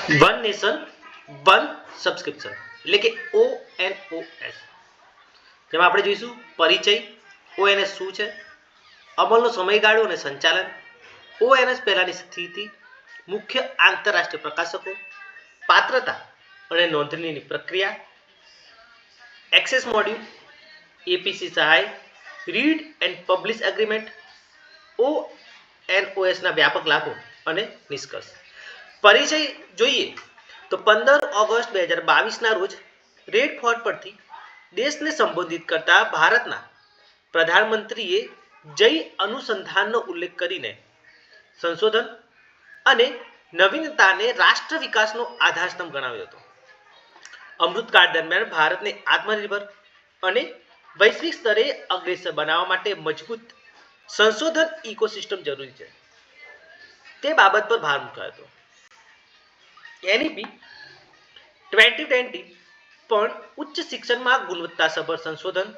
One nation one subscription એટલે કે ONOS, જેમાં આપણે જોઈશું પરિચય, ONS શું છે, અમલનો સમયગાળો અને સંચાલન, ONS પહેલાની સ્થિતિ, મુખ્ય આંતરરાષ્ટ્રીય પ્રકાશકો, પાત્રતા અને નોંધણીની પ્રક્રિયા, એક્સેસ મોડ્યુલ, APC સહાય, read and publish agreement, ONOS ના વ્યાપક લાભો અને નિષ્કર્ષ. પરિચય જોઈએ તો 15 ઓગસ્ટ 2022 ના રોજ રેડ ફોર્ટ પરથી દેશને સંબોધિત કરતા ભારતના પ્રધાનમંત્રીએ જય અનુસંધાનનો ઉલ્લેખ કરીને સંશોધન અને નવીનતાને રાષ્ટ્ર વિકાસનો આધારસ્તંભ ગણાવ્યો હતો. અમૃતકાળ દરમિયાન ભારતને આત્મનિર્ભર અને વૈશ્વિક સ્તરે અગ્રેસર બનાવવા માટે મજબૂત સંશોધન ઇકોસિસ્ટમ જરૂરી છે, તે બાબત પર ભાર મૂક્યો હતો. NEP 2020 પણ ઉચ્ચ શિક્ષણમાં ગુણવત્તાસભર સંશોધન,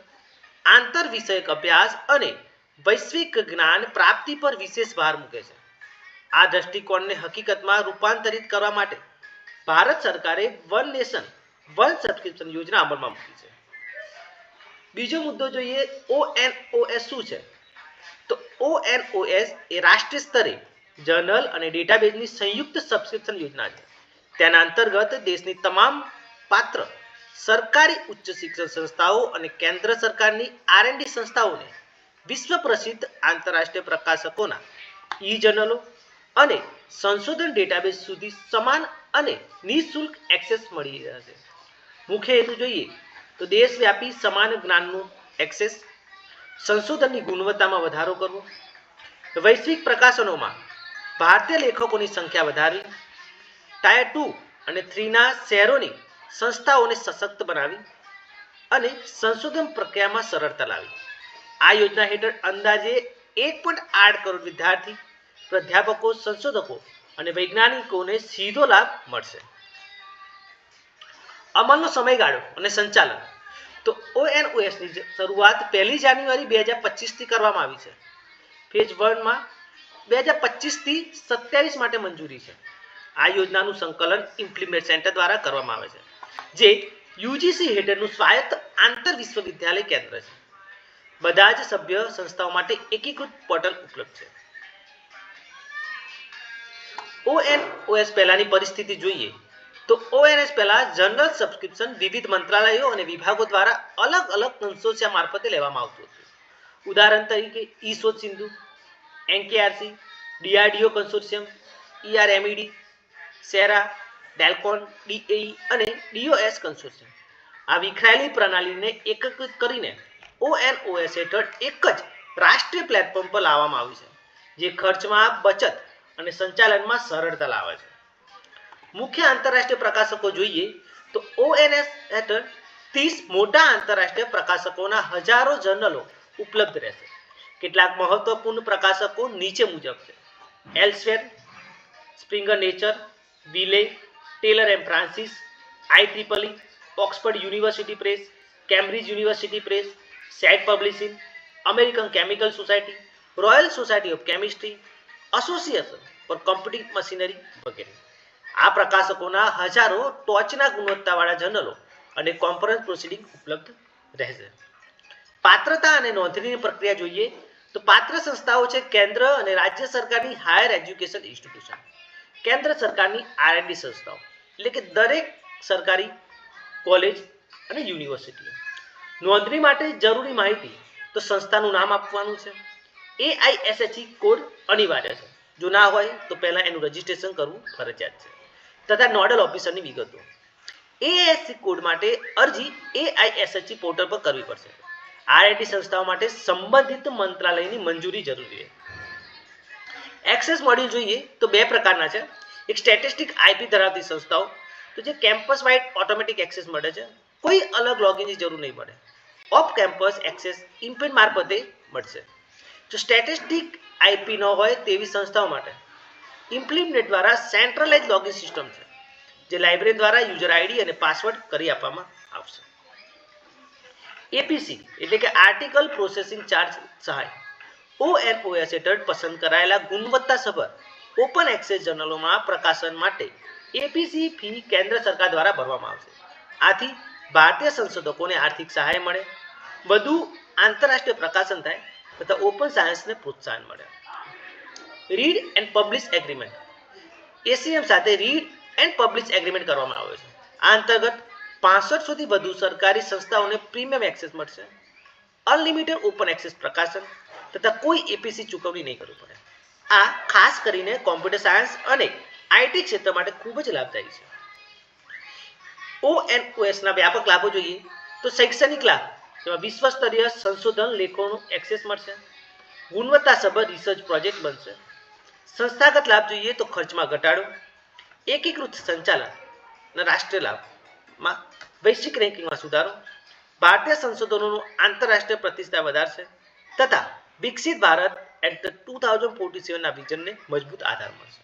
આંતર વિષયક અભ્યાસ અને વૈશ્વિક જ્ઞાન પ્રાપ્તિ પર વિશેષ ભાર મૂકે છે. આ દ્રષ્ટિકોણને હકીકતમાં રૂપાંતરિત કરવા માટે ભારત સરકારે વન નેશન વન સબસ્ક્રિપ્શન યોજના અમલમાં મૂકી છે. બીજો મુદ્દો જોઈએ, ONOS શું છે? તો ONOS એ રાષ્ટ્રીય સ્તરે જર્નલ અને ડેટાબેઝની સંયુક્ત સબસ્ક્રિપ્શન યોજના છે. તેના અંતર્ગત દેશની તમામ પાત્ર સરકારી ઉચ્ચ શિક્ષણ સંસ્થાઓ અને કેન્દ્ર સરકારની R&D સંસ્થાઓને વિશ્વ પ્રસિદ્ધ આંતરરાષ્ટ્રીય પ્રકાશકોના જર્નલો અને સંશોધન ડેટાબેઝ સુધી સમાન અને નિઃશુલ્ક એક્સેસ મળી રહેશે. મુખ્ય હેતુ જોઈએ તો દેશવ્યાપી સમાન જ્ઞાનનું એક્સેસ, સંશોધનની ગુણવત્તામાં વધારો કરવો, વૈશ્વિક પ્રકાશનોમાં ભારતીય લેખકોની સંખ્યા વધારવી, ટાયર 2 અને 3 ના શહેરોની સંસ્થાઓને સશક્ત બનાવી અને સંશોધન પ્રક્રિયામાં સરળતા લાવી. આ યોજના હેઠળ અંદાજે 1.8 કરોડ વિદ્યાર્થી, પ્રાધ્યાપકો, સંશોધકો અને વૈજ્ઞાનિકોને સીધો લાભ મળશે. અમલનો સમયગાળો અને સંચાલન તો ONOS ની શરૂઆત 1 જાન્યુઆરી 2025 થી કરવામાં આવી છે. ફેઝ 1 માં 2025 થી 27 માટે મંજૂરી છે. આ યોજનાનું સંકલન ઇમ્પ્લિમેન્ટ સેન્ટર દ્વારા કરવામાં આવે છે, જે UGC હેઠળનું સ્વાયત્ત આંતર વિશ્વવિદ્યાલય કેન્દ્ર છે. બધા જ સભ્ય સંસ્થાઓ માટે એકીકૃત પોર્ટલ ઉપલબ્ધ છે. ONOS પહેલાની પરિસ્થિતિ જોઈએ તો ONOS પહેલા જનરલ સબસ્ક્રિપ્શન વિવિધ મંત્રાલયો અને વિભાગો દ્વારા અલગ અલગ કન્સોર્શિયા મારફતે લેવામાં આવતું હતું. ઉદાહરણ તરીકે ઈશોધ Sindhu, NKRC, DRDO કન્સોર્શિયમ, ERMED, Sera, ડેલ્કોન, DAE અને DOS કન્સોર્શિયમ. આ વિખરાયેલી પ્રણાલીને એકીકૃત કરીને ONOS હેઠળ એક જ રાષ્ટ્રીય પ્લેટફોર્મ પર લાવવામાં આવ્યું છે, જે ખર્ચમાં બચત અને સંચાલનમાં સરળતા લાવે છે. મુખ્ય આંતરરાષ્ટ્રીય પ્રકાશકો જોઈએ તો ONOS હેઠળ 30 મોટા આંતરરાષ્ટ્રીય પ્રકાશકોના હજારો જર્નલો ઉપલબ્ધ રહેશે. કેટલાક મહત્વપૂર્ણ પ્રકાશકો નીચે મુજબ છે: Elsevier, Springer Nature, Wiley, Taylor and Francis, IEEE, Oxford University Press, Cambridge University Press, Sage Publishing, American Chemical Society, Royal Society of Chemistry, Association for Computing Machinery વગેરે. આ પ્રકાશકોના હજારો ટોચના ગુણવત્તાવાળા જર્નલો અને કોન્ફરન્સ પ્રોસિડિંગ ઉપલબ્ધ રહેશે. પાત્રતા અને નોંધણીની પ્રક્રિયા જોઈએ તો પાત્ર સંસ્થાઓ છે કેન્દ્ર અને રાજ્ય સરકારની હાયર એજ્યુકેશન ઇન્સ્ટિટ્યુશન, કેન્દ્ર સરકારની R&D સંસ્થાઓ એટલે કે દરેક સરકારી કોલેજ અને યુનિવર્સિટીઓ. નોંધણી માટે જરૂરી માહિતી તો સંસ્થાનું નામ આપવાનું છે, AISHE કોડ અનિવાર્ય છે, જો ના હોય તો પહેલા એનું રજીસ્ટ્રેશન કરવું ફરજિયાત છે, તથા નોડલ ઓફિસરની વિગતો. AISHE કોડ માટે અરજી AISHE પોર્ટલ પર કરવી પડશે. R&D સંસ્થાઓ માટે સંબંધિત મંત્રાલયની મંજૂરી જરૂરી છે. એક્સેસ મોડ્યુલ જોઈએ તો બે પ્રકારના છે. એક સ્ટેટિસ્ટિક IP ધરાવતી સંસ્થાઓ, તો જે કેમ્પસ વાઇડ ઓટોમેટિક એક્સેસ મળે છે, કોઈ અલગ લોગિનની જરૂર નહીં પડે. ઓફ કેમ્પસ એક્સેસ ઇમ્પિન મારફતે મળશે. જો સ્ટેટિસ્ટિક IP ન હોય તેવી સંસ્થાઓ માટે ઇમ્પ્લિમેન્ટ દ્વારા સેન્ટ્રલાઇઝ લોગિન સિસ્ટમ છે, જે લાઇબ્રેરી દ્વારા યુઝર ID અને પાસવર્ડ કરી આપવામાં આવશે. APC એટલે કે આર્ટિકલ પ્રોસેસિંગ ચાર્જ સહાય ONOS હેઠળ પસંદ કરાયેલા ગુણવત્તાસભર ઓપન એક્સેસ જર્નલોમાં પ્રકાશન માટે એપીસી ફી કેન્દ્ર સરકાર દ્વારા ભરવામાં આવશે. આથી ભારતીય સંશોધકોને આર્થિક સહાય મળે, વધુ આંતરરાષ્ટ્રીય પ્રકાશન થાય તથા ઓપન સાયન્સને પ્રોત્સાહન મળે. રીડ એન્ડ પબ્લિશ એગ્રીમેન્ટ એસીએમ સાથે રીડ એન્ડ પબ્લિશ એગ્રીમેન્ટ કરવામાં આવ્યો છે. આ અંતર્ગત 6500થી વધુ સરકારી સંસ્થાઓને પ્રીમિયમ એક્સેસ મળશે, અનલિમિટેડ ઓપન એક્સેસ પ્રકાશન તથા કોઈ એપીસી ચૂકવણી નહીં કરવી પડે. આ ખાસ કરીને કોમ્પ્યુટર સાયન્સ અને આઈટી ક્ષેત્ર માટે ખૂબ જ લાભદાયી છે. ઓએનઓએસના વ્યાપક લાભો જોઈએ તો શૈક્ષણિક લાભ, જેમાં વિશ્વ સ્તરીય સંશોધન લેખોનો એક્સેસ મળશે, ગુણવત્તાસભર રિસર્ચ પ્રોજેક્ટ બનશે. સંસ્થાગત લાભ જોઈએ તો ખર્ચમાં ઘટાડો, એકીકૃત સંચાલન અને રાષ્ટ્રીય લાભમાં વૈશ્વિક રેન્કિંગમાં સુધારો, ભારતીય સંશોધનોનું આંતરરાષ્ટ્રીય પ્રતિષ્ઠા વધારશે તથા વિકસિત ભારત એટ 2047ના વિઝનને મજબૂત આધાર મળશે.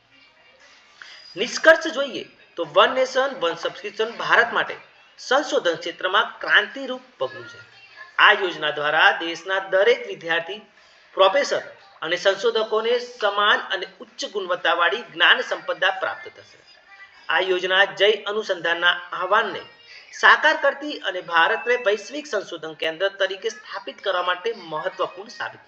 નિષ્કર્ષ જોઈએ તો one nation one subscription Bharat માટે સંશોધન ક્ષેત્રમાં ક્રાંતિરૂપ પગલું છે. આ યોજના દ્વારા દેશના દરેક વિદ્યાર્થી, પ્રોફેસર અને સંશોધકોને સમાન અને ઉચ્ચ ગુણવત્તાવાળી જ્ઞાન સંપદા પ્રાપ્ત થશે. આ યોજના જય અનુસંધાનના આહવાનને સાકાર કરતી અને ભારતને વૈશ્વિક સંશોધન કેન્દ્ર તરીકે સ્થાપિત કરવા માટે મહત્વપૂર્ણ સાબિત